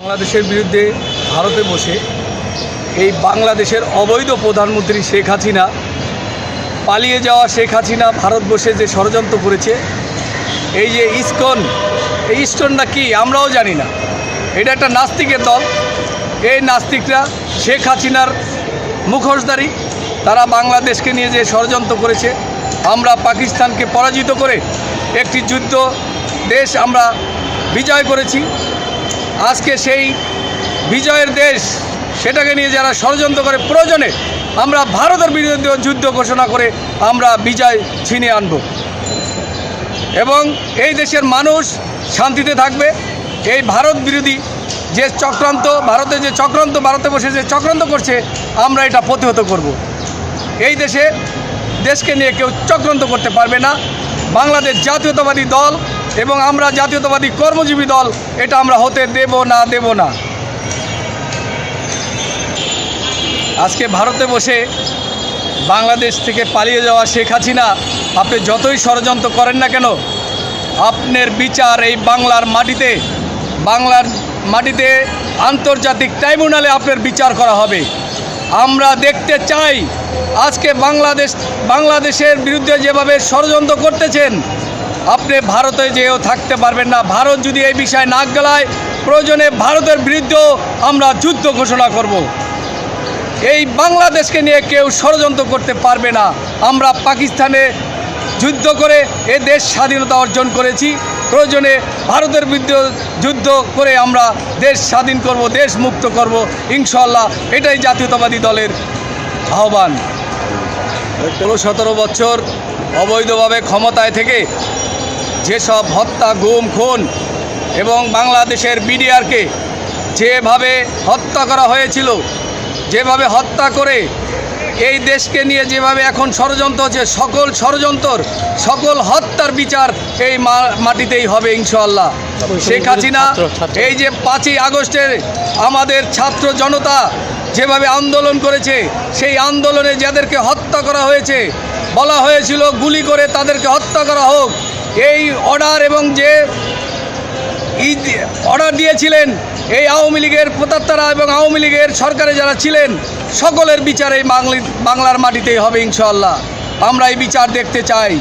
বাংলাদেশের বিরুদ্ধে ভারতে বসে এই বাংলাদেশের অবৈধ প্রধানমন্ত্রী শেখ হাসিনা, পালিয়ে যাওয়া শেখ হাসিনা ভারত বসে যে ষড়যন্ত্র করেছে, এই যে ইসকন, এই ইসকনটা কি আমরাও জানি না। এটা একটা নাস্তিকের দল। এই নাস্তিকরা শেখ হাসিনার মুখোশধারী। তারা বাংলাদেশকে নিয়ে যে ষড়যন্ত্র করেছে, আমরা পাকিস্তানকে পরাজিত করে একটি যুদ্ধ দেশ আমরা বিজয় করেছি। আজকে সেই বিজয়ের দেশ, সেটাকে নিয়ে যারা ষড়যন্ত্র করে, প্রয়োজনে আমরা ভারতের বিরুদ্ধে যুদ্ধ ঘোষণা করে আমরা বিজয় ছিনিয়ে আনব এবং এই দেশের মানুষ শান্তিতে থাকবে। এই ভারত বিরোধী যে চক্রান্ত, ভারতে বসে যে চক্রান্ত করছে, আমরা এটা প্রতিহত করব। এই দেশকে নিয়ে কেউ চক্রান্ত করতে পারবে না। বাংলাদেশ জাতীয়তাবাদী দল এবং আমরা জাতীয়তাবাদী কর্মজীবী দল, এটা আমরা হতে দেব না। আজকে ভারতে বসে বাংলাদেশ থেকে পালিয়ে যাওয়া শেখ হাসিনা, আপনি যতই ষড়যন্ত্র করেন না কেন, আপনার বিচার এই বাংলার মাটিতে আন্তর্জাতিক ট্রাইব্যুনালে আপনার বিচার করা হবে। আমরা দেখতে চাই আজকে বাংলাদেশের বিরুদ্ধে যেভাবে ষড়যন্ত্র করতেছেন, আপনি ভারতে যেও থাকতে পারবেন না। ভারত যদি এই বিষয়ে নাক গলায়, প্রয়োজনে ভারতের বিরুদ্ধেও আমরা যুদ্ধ ঘোষণা করব। এই বাংলাদেশকে নিয়ে কেউ ষড়যন্ত্র করতে পারবে না। আমরা পাকিস্তানে যুদ্ধ করে এ দেশ স্বাধীনতা অর্জন করেছি। প্রয়োজনে ভারতের বিরুদ্ধে যুদ্ধ করে আমরা দেশ স্বাধীন করব, দেশ মুক্ত করব ইনশাআল্লাহ। এটাই জাতীয়তাবাদী দলের আহ্বান। 17 বছর অবৈধভাবে ক্ষমতায় থেকে যেসব হত্যা, গুম, খুন এবং বাংলাদেশের বিডিআরকে যেভাবে হত্যা করা হয়েছিল, যেভাবে হত্যা করে এই দেশকে নিয়ে যেভাবে এখন ষড়যন্ত্র হচ্ছে, সকল হত্যার বিচার এই মাটিতেই হবে ইনশাআল্লাহ। শেখ হাসিনা এই যে 5ই আগস্টের আমাদের ছাত্র জনতা যেভাবে আন্দোলন করেছে, সেই আন্দোলনে যাদেরকে হত্যা করা হয়েছে, বলা হয়েছিল গুলি করে তাদেরকে হত্যা করা হোক। এই অর্ডার এবং যে অর্ডার দিয়েছিলেন এই আওয়ামী লীগের প্রতাত্তারা এবং আওয়ামী লীগের সরকারে যারা ছিলেন, সকলের বিচার এই বাংলার মাটিতেই হবে ইনশাআল্লাহ। আমরা এই বিচার দেখতে চাই।